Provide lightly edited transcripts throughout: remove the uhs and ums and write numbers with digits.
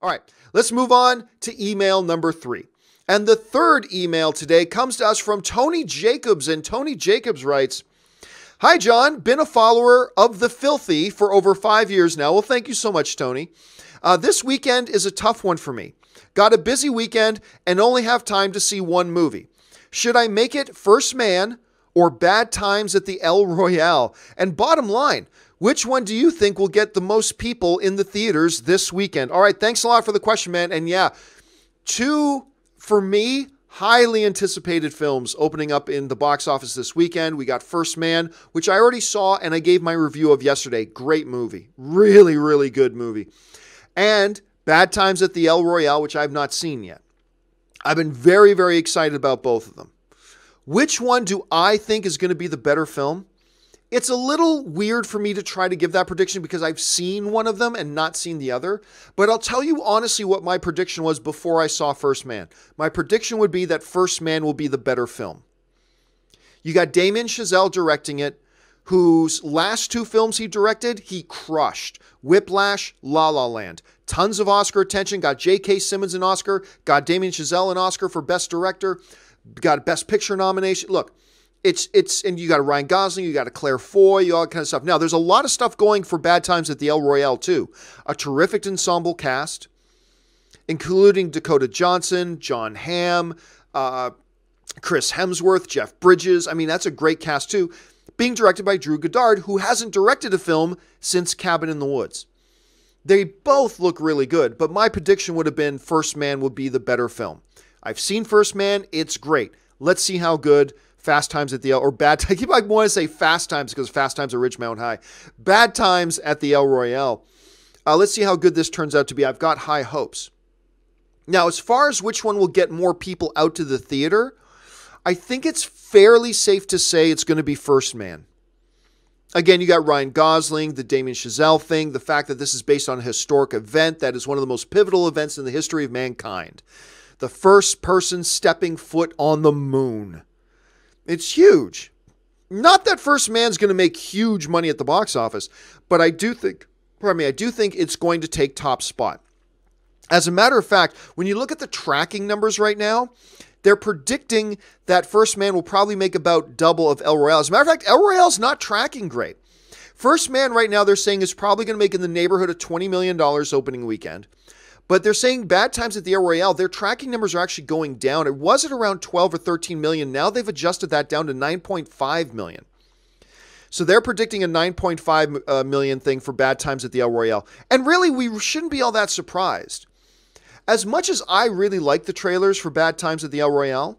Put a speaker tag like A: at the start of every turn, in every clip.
A: All right, let's move on to email number 3. And the third email today comes to us from Tony Jacobs. And Tony Jacobs writes, "Hi, John. Been a follower of The Filthy for over 5 years now." Well, thank you so much, Tony. This weekend is a tough one for me. Got a busy weekend and only have time to see one movie. Should I make it First Man or Bad Times at the El Royale? And bottom line, which one do you think will get the most people in the theaters this weekend? All right, thanks a lot for the question, man. And yeah, 2, for me, highly anticipated films opening up in the box office this weekend. We got First Man, which I already saw and I gave my review of yesterday. Great movie. Really, really good movie. And Bad Times at the El Royale, which I've not seen yet. I've been very, very excited about both of them. Which one do I think is going to be the better film? It's a little weird for me to try to give that prediction because I've seen one of them and not seen the other. But I'll tell you honestly what my prediction was before I saw First Man. My prediction would be that First Man will be the better film. You got Damien Chazelle directing it, whose last 2 films he directed, he crushed. Whiplash, La La Land. Tons of Oscar attention. Got J.K. Simmons an Oscar. Got Damien Chazelle an Oscar for Best Director. Got a Best Picture nomination. Look, and you got a Ryan Gosling, you got a Claire Foy, all that kind of stuff. Now, there's a lot of stuff going for Bad Times at the El Royale, too. A terrific ensemble cast, including Dakota Johnson, John Hamm, Chris Hemsworth, Jeff Bridges. I mean, that's a great cast, too. Being directed by Drew Goddard, who hasn't directed a film since Cabin in the Woods. They both look really good, but my prediction would have been First Man would be the better film. I've seen First Man. It's great. Let's see how good Fast Times at the El, or Bad, I want to say Fast Times because Fast Times are Ridgemont High. Bad Times at the El Royale. Let's see how good this turns out to be. I've got high hopes. Now, as far as which one will get more people out to the theater, I think it's fairly safe to say it's going to be First Man. Again, you got Ryan Gosling, the Damien Chazelle thing, the fact that this is based on a historic event that is one of the most pivotal events in the history of mankind. The first person stepping foot on the moon. It's huge. Not that First Man's going to make huge money at the box office, but I do think it's going to take top spot. As a matter of fact, when you look at the tracking numbers right now, they're predicting that First Man will probably make about double of El Royale. As a matter of fact, El Royale's not tracking great. First Man right now, they're saying, is probably going to make in the neighborhood of $20 million opening weekend. But they're saying Bad Times at the El Royale, their tracking numbers are actually going down. It was at around 12 or 13 million. Now they've adjusted that down to 9.5 million. So they're predicting a 9.5 million thing for Bad Times at the El Royale. And really, we shouldn't be all that surprised. As much as I really like the trailers for Bad Times at the El Royale,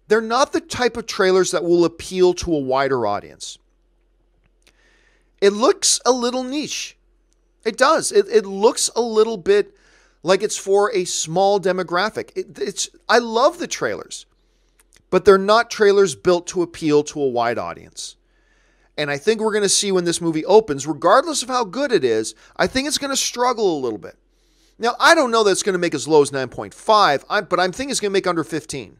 A: they're not the type of trailers that will appeal to a wider audience. It looks a little niche. It does. It looks a little bit like it's for a small demographic. I love the trailers, but they're not trailers built to appeal to a wide audience. And I think we're going to see when this movie opens, regardless of how good it is, I think it's going to struggle a little bit. Now, I don't know that it's going to make as low as 9.5, but I'm thinking it's going to make under 15.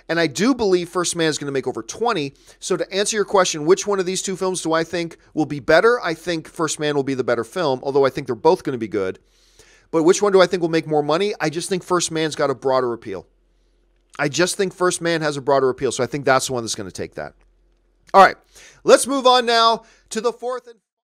A: And I do believe First Man is going to make over 20. So to answer your question, which one of these 2 films do I think will be better? I think First Man will be the better film, although I think they're both going to be good. But which one do I think will make more money? I just think First Man's got a broader appeal. I just think First Man has a broader appeal, so I think that's the one that's going to take that. All right, let's move on now to the fourth and